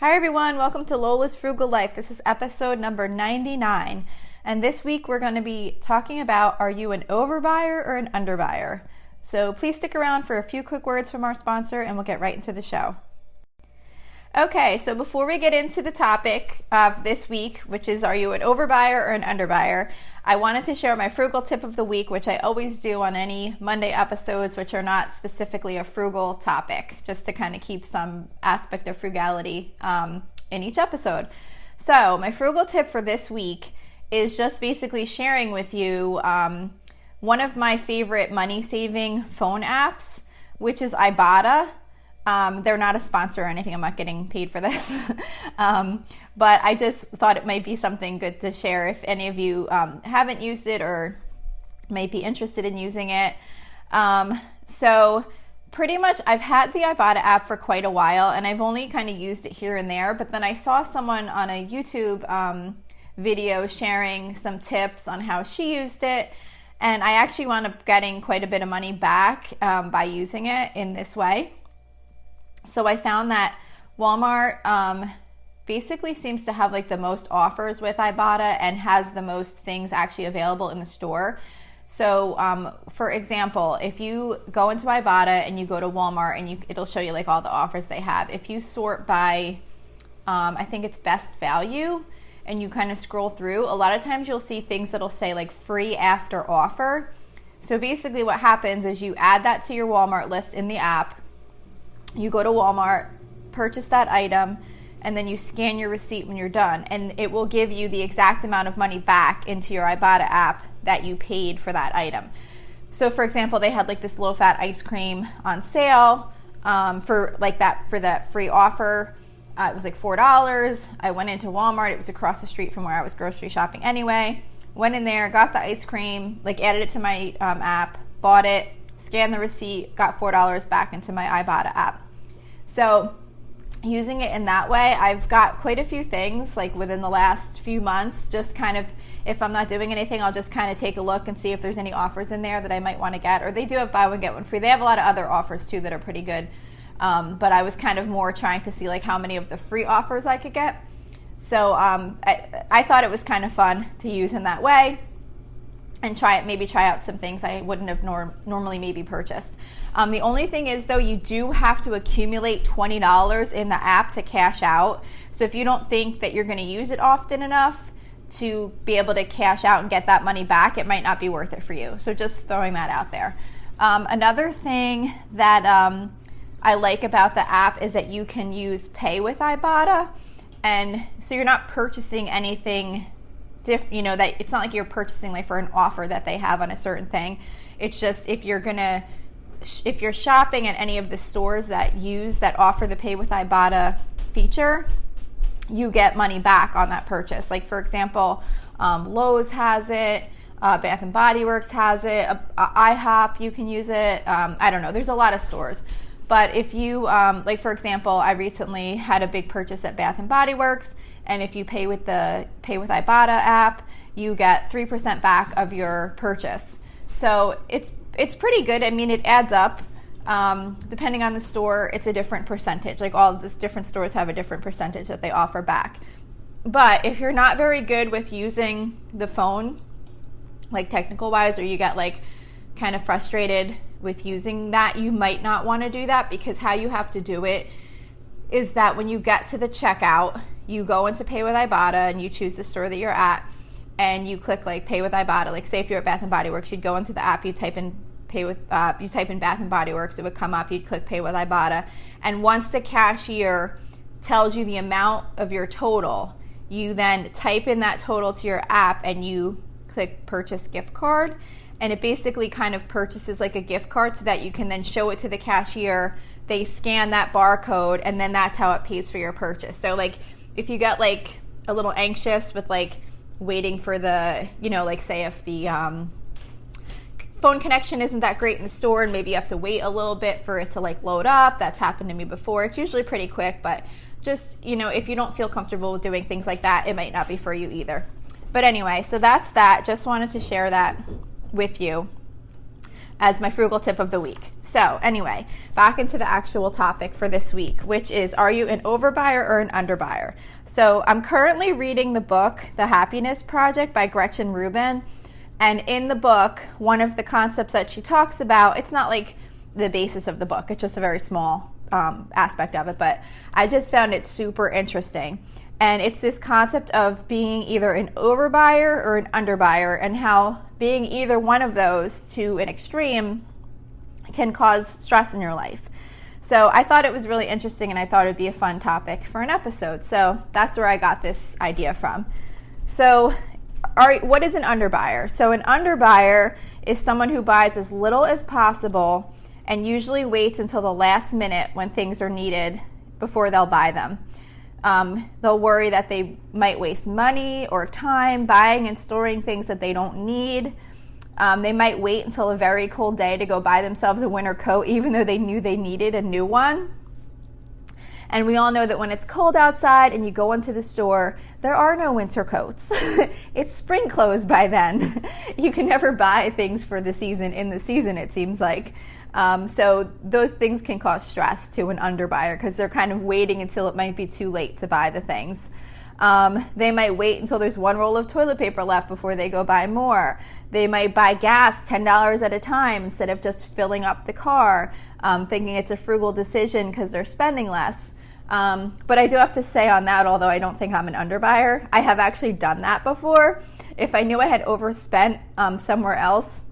Hi everyone, welcome to Lola's Frugal Life. This is episode number 99. And this week we're going to be talking about, are you an overbuyer or an underbuyer? So please stick around for a few quick words from our sponsor and we'll get right into the show. Okay, so before we get into the topic of this week, which is are you an overbuyer or an underbuyer, I wanted to share my frugal tip of the week, which I always do on any Monday episodes, which are not specifically a frugal topic, just to kind of keep some aspect of frugality in each episode. So my frugal tip for this week is just basically sharing with you one of my favorite money-saving phone apps, which is Ibotta. They're not a sponsor or anything. I'm not getting paid for this. But I just thought it might be something good to share if any of you haven't used it or might be interested in using it. So pretty much I've had the Ibotta app for quite a while and I've only kind of used it here and there. But then I saw someone on a YouTube video sharing some tips on how she used it. And I actually wound up getting quite a bit of money back by using it in this way. So I found that Walmart basically seems to have like the most offers with Ibotta and has the most things actually available in the store. So for example, if you go into Ibotta and you go to Walmart and it'll show you like all the offers they have. If you sort by, I think it's best value, and you kind of scroll through, a lot of times you'll see things that'll say like free after offer. So basically what happens is you add that to your Walmart list in the app. You go to Walmart, purchase that item, and then you scan your receipt when you're done. And it will give you the exact amount of money back into your Ibotta app that you paid for that item. So for example, they had like this low-fat ice cream on sale for that free offer. It was like $4. I went into Walmart. It was across the street from where I was grocery shopping anyway. Went in there, got the ice cream, added it to my app, bought it, scanned the receipt, got $4 back into my Ibotta app. So using it in that way, I've got quite a few things like within the last few months, just kind of, if I'm not doing anything, I'll just kind of take a look and see if there's any offers in there that I might want to get. Or they do have buy one, get one free. They have a lot of other offers too that are pretty good. But I was kind of more trying to see like how many of the free offers I could get. So I thought it was kind of fun to use in that way. And try out some things I wouldn't have normally maybe purchased. The only thing is though, you do have to accumulate $20 in the app to cash out. So if you don't think that you're going to use it often enough to be able to cash out and get that money back, it might not be worth it for you. So just throwing that out there. Another thing that I like about the app is that you can use Pay with Ibotta. And so you're not purchasing anything that it's not like you're purchasing like for an offer that they have on a certain thing. It's just if you're shopping at any of the stores that offer the Pay with Ibotta feature, you get money back on that purchase. Like for example, Lowe's has it, Bath and Body Works has it, IHOP, you can use it. I don't know, there's a lot of stores. But if you, for example, I recently had a big purchase at Bath and Body Works, and if you pay with the Pay with Ibotta app, you get 3% back of your purchase. So it's pretty good. I mean, it adds up. Depending on the store, it's a different percentage. Like all of these different stores have a different percentage that they offer back. But if you're not very good with using the phone, like technical wise, or you get like kind of frustrated with using that, you might not want to do that, because how you have to do it is that when you get to the checkout, you go into Pay with Ibotta and you choose the store that you're at and you click like Pay with Ibotta. Like say if you're at Bath and Body Works, you'd go into the app, you type in Bath and Body Works, it would come up, you'd click Pay with Ibotta. And once the cashier tells you the amount of your total, you then type in that total to your app and you click Purchase Gift Card. And it basically kind of purchases like a gift card so that you can then show it to the cashier. They scan that barcode and then that's how it pays for your purchase. So like if you get like a little anxious with like waiting for the, like say if the phone connection isn't that great in the store and maybe you have to wait a little bit for it to like load up. That's happened to me before. It's usually pretty quick, but just, if you don't feel comfortable with doing things like that, it might not be for you either. But anyway, so that's that. Just wanted to share that with you. as my frugal tip of the week. So anyway, back into the actual topic for this week, which is, are you an overbuyer or an underbuyer? So I'm currently reading the book, The Happiness Project by Gretchen Rubin. And in the book, one of the concepts that she talks about, it's not like the basis of the book, it's just a very small aspect of it, but I just found it super interesting. And it's this concept of being either an overbuyer or an underbuyer, and how being either one of those to an extreme can cause stress in your life. So I thought it was really interesting, and I thought it would be a fun topic for an episode. So that's where I got this idea from. So what is an underbuyer? So an underbuyer is someone who buys as little as possible and usually waits until the last minute when things are needed before they'll buy them. They'll worry that they might waste money or time buying and storing things that they don't need. They might wait until a very cold day to go buy themselves a winter coat, even though they knew they needed a new one. And we all know that when it's cold outside and you go into the store, there are no winter coats. It's spring clothes by then. You can never buy things for the season in the season, it seems like. So those things can cause stress to an underbuyer because they're kind of waiting until it might be too late to buy the things. They might wait until there's one roll of toilet paper left before they go buy more. They might buy gas $10 at a time instead of just filling up the car, thinking it's a frugal decision because they're spending less. But I do have to say on that, although I don't think I'm an underbuyer, I have actually done that before. If I knew I had overspent somewhere else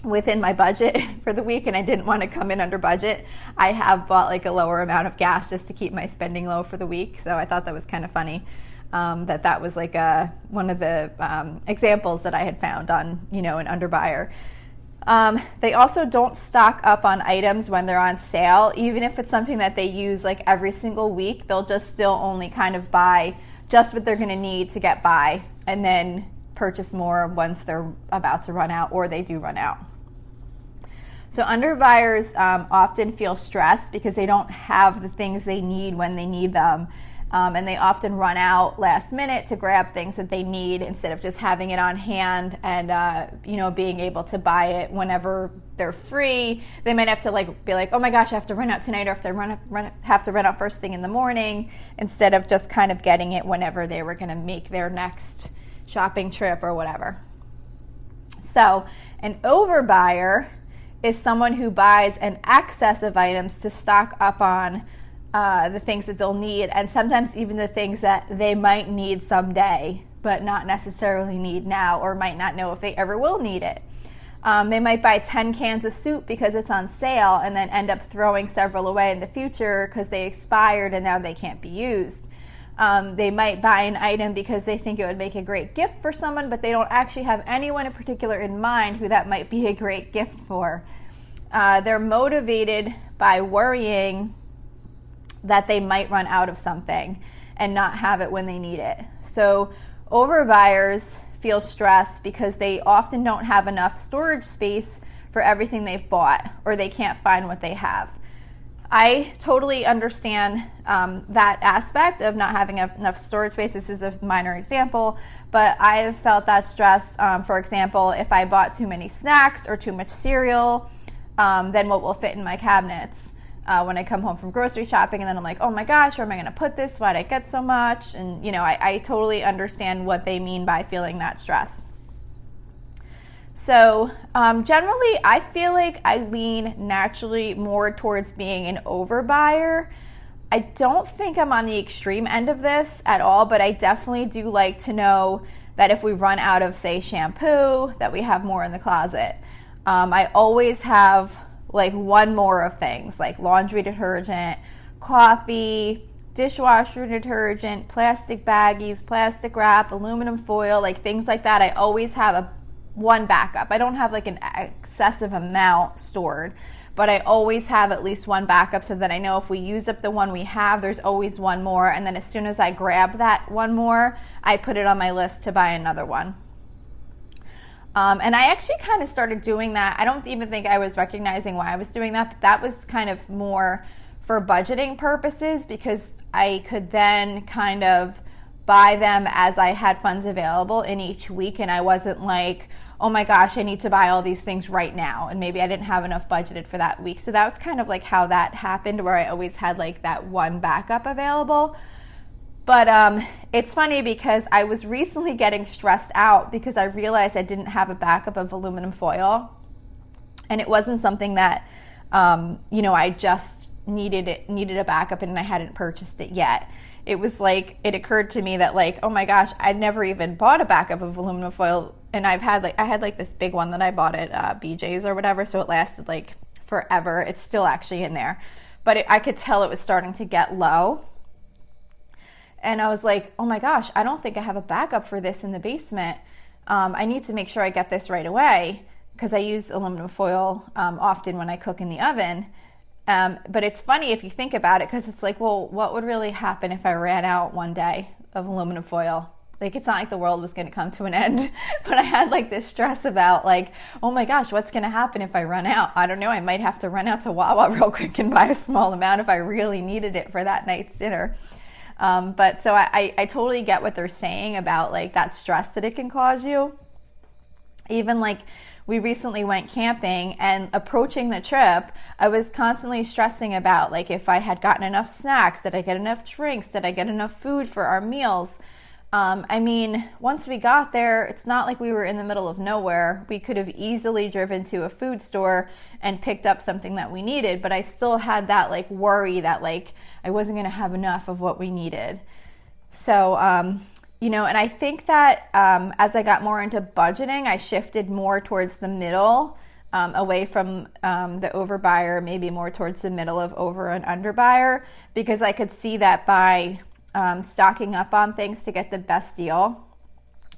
within my budget for the week and I didn't want to come in under budget, I have bought like a lower amount of gas just to keep my spending low for the week. So I thought that was kind of funny, that was like one of the examples that I had found on, an underbuyer. They also don't stock up on items when they're on sale. Even if it's something that they use like every single week, they'll just still only kind of buy just what they're going to need to get by and then purchase more once they're about to run out or they do run out. So underbuyers often feel stressed because they don't have the things they need when they need them. And they often run out last minute to grab things that they need instead of just having it on hand and, being able to buy it whenever they're free. They might have to be like, oh my gosh, I have to run out tonight, or have to run out first thing in the morning, instead of just kind of getting it whenever they were going to make their next shopping trip or whatever. So an overbuyer is someone who buys an excess of items to stock up on the things that they'll need, and sometimes even the things that they might need someday, but not necessarily need now, or might not know if they ever will need it. They might buy 10 cans of soup because it's on sale and then end up throwing several away in the future because they expired and now they can't be used. They might buy an item because they think it would make a great gift for someone, but they don't actually have anyone in particular in mind who that might be a great gift for. They're motivated by worrying that they might run out of something and not have it when they need it. So overbuyers feel stressed because they often don't have enough storage space for everything they've bought, or they can't find what they have. I totally understand that aspect of not having enough storage space. This is a minor example, but I have felt that stress. For example, if I bought too many snacks or too much cereal, then what will fit in my cabinets? When I come home from grocery shopping, and then I'm like, oh my gosh, where am I going to put this? Why'd I get so much? And, I totally understand what they mean by feeling that stress. So generally, I feel like I lean naturally more towards being an overbuyer. I don't think I'm on the extreme end of this at all, but I definitely do like to know that if we run out of, say, shampoo, that we have more in the closet. I always have like one more of things, like laundry detergent, coffee, dishwasher detergent, plastic baggies, plastic wrap, aluminum foil, like things like that. I always have one backup. I don't have like an excessive amount stored, but I always have at least one backup so that I know if we use up the one we have, there's always one more. And then as soon as I grab that one more, I put it on my list to buy another one. And I actually kind of started doing that. I don't even think I was recognizing why I was doing that, but that was kind of more for budgeting purposes, because I could then kind of buy them as I had funds available in each week, and I wasn't like, oh my gosh, I need to buy all these things right now, and maybe I didn't have enough budgeted for that week. So that was kind of like how that happened, where I always had like that one backup available. But it's funny because I was recently getting stressed out because I realized I didn't have a backup of aluminum foil, and it wasn't something that I just needed a backup and I hadn't purchased it yet. It was like, it occurred to me that like, oh my gosh, I'd never even bought a backup of aluminum foil, and I had like this big one that I bought at BJ's or whatever, so it lasted like forever. It's still actually in there, but I could tell it was starting to get low. And I was like, oh my gosh, I don't think I have a backup for this in the basement. I need to make sure I get this right away, because I use aluminum foil often when I cook in the oven. But it's funny if you think about it, because it's like, well, what would really happen if I ran out one day of aluminum foil? Like, it's not like the world was going to come to an end, but I had like this stress about like, oh my gosh, what's going to happen if I run out? I don't know. I might have to run out to Wawa real quick and buy a small amount if I really needed it for that night's dinner. But so I totally get what they're saying about like that stress that it can cause you. Even like, we recently went camping, and approaching the trip, I was constantly stressing about like if I had gotten enough snacks, did I get enough drinks, did I get enough food for our meals? I mean, once we got there, it's not like we were in the middle of nowhere. We could have easily driven to a food store and picked up something that we needed, but I still had that like worry that like I wasn't going to have enough of what we needed. So, and I think that as I got more into budgeting, I shifted more towards the middle, away from the overbuyer, maybe more towards the middle of over and underbuyer, because I could see that by stocking up on things to get the best deal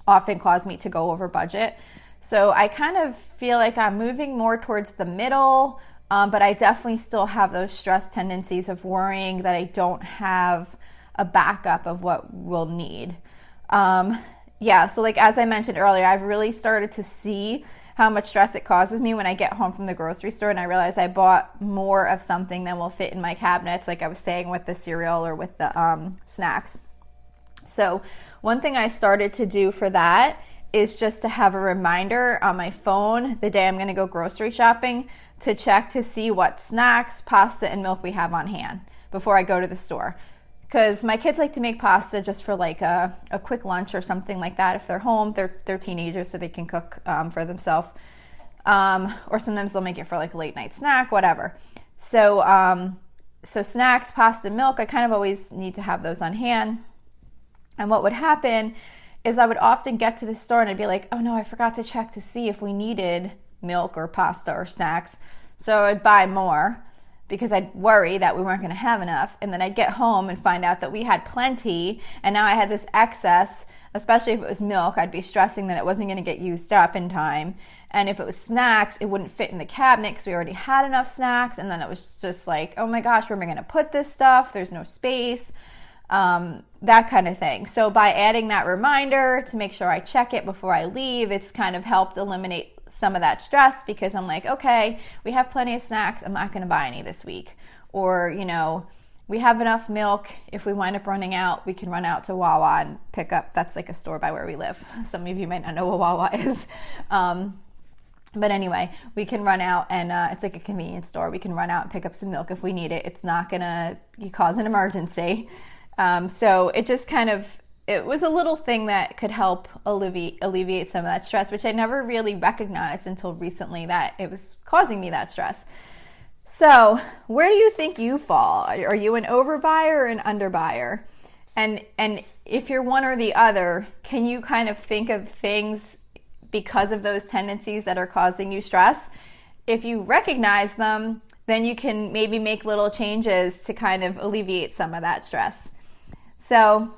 often caused me to go over budget. So I kind of feel like I'm moving more towards the middle, but I definitely still have those stress tendencies of worrying that I don't have a backup of what we'll need. So like as I mentioned earlier, I've really started to see how much stress it causes me when I get home from the grocery store and I realize I bought more of something than will fit in my cabinets, like I was saying with the cereal or with the snacks. So one thing I started to do for that is just to have a reminder on my phone the day I'm going to go grocery shopping to check to see what snacks, pasta, and milk we have on hand before I go to the store. Because my kids like to make pasta just for like a quick lunch or something like that. If they're home, they're teenagers, so they can cook for themselves. Or sometimes they'll make it for like a late night snack, whatever. So snacks, pasta, milk, I kind of always need to have those on hand. And what would happen is I would often get to the store and I'd be like, oh no, I forgot to check to see if we needed milk or pasta or snacks. So I'd buy more, because I'd worry that we weren't going to have enough. And then I'd get home and find out that we had plenty, and now I had this excess. Especially if it was milk, I'd be stressing that it wasn't going to get used up in time. And if it was snacks, it wouldn't fit in the cabinet because we already had enough snacks. And then it was just like, oh my gosh, where am I going to put this stuff? There's no space, that kind of thing. So by adding that reminder to make sure I check it before I leave, it's kind of helped eliminate some of that stress, because I'm like, okay, we have plenty of snacks. I'm not going to buy any this week. Or, we have enough milk. If we wind up running out, we can run out to Wawa and pick up. That's like a store by where we live. Some of you might not know what Wawa is. But anyway, we can run out and it's like a convenience store. We can run out and pick up some milk if we need it. It's not going to cause an emergency. So it just it was a little thing that could help alleviate some of that stress, which I never really recognized until recently that it was causing me that stress. So where do you think you fall? Are you an overbuyer or an underbuyer? And if you're one or the other, can you kind of think of things because of those tendencies that are causing you stress? If you recognize them, then you can maybe make little changes to kind of alleviate some of that stress. So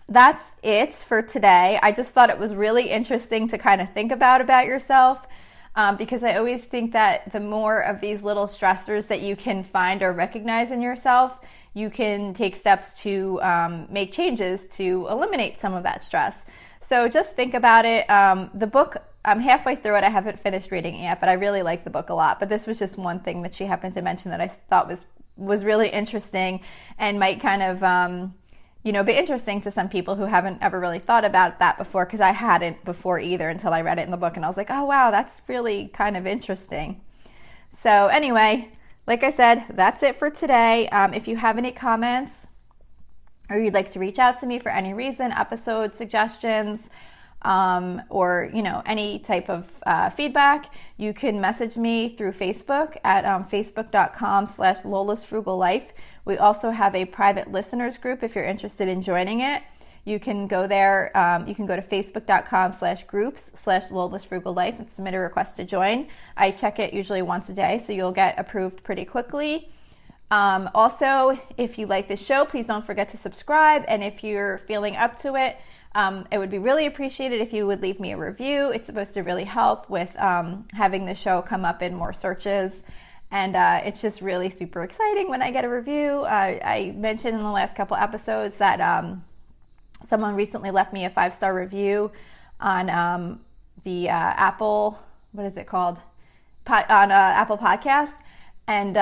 that's it for today. I just thought it was really interesting to kind of think about yourself, because I always think that the more of these little stressors that you can find or recognize in yourself, you can take steps to make changes to eliminate some of that stress. So just think about it. The book, I'm halfway through it. I haven't finished reading it yet, but I really like the book a lot. But this was just one thing that she happened to mention that I thought was really interesting and might kind of be interesting to some people who haven't ever really thought about that before, because I hadn't before either until I read it in the book, and I was like, oh wow, that's really kind of interesting. So anyway, like I said, that's it for today. If you have any comments or you'd like to reach out to me for any reason, episode suggestions, or any type of feedback, you can message me through Facebook at facebook.com/Lola's Frugal Life. We also have a private listeners group if you're interested in joining it. You can go there. You can go to facebook.com/groups/Lola's Frugal Life and submit a request to join. I check it usually once a day, so you'll get approved pretty quickly. Also, if you like this show, please don't forget to subscribe. And if you're feeling up to it, it would be really appreciated if you would leave me a review. It's supposed to really help with having the show come up in more searches. And it's just really super exciting when I get a review. I mentioned in the last couple episodes that someone recently left me a 5-star review on the Apple, what is it called? On Apple Podcast. And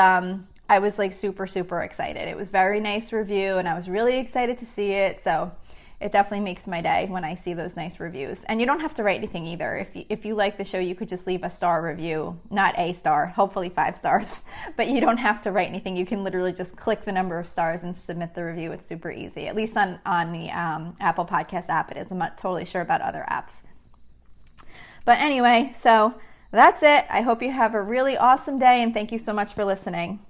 I was like super, super excited. It was a very nice review and I was really excited to see it. So it definitely makes my day when I see those nice reviews. And you don't have to write anything either. If you like the show, you could just leave a star review, not a star, hopefully 5 stars, but you don't have to write anything. You can literally just click the number of stars and submit the review. It's super easy, at least on the Apple Podcast app it is. I'm not totally sure about other apps. But anyway, so that's it. I hope you have a really awesome day and thank you so much for listening.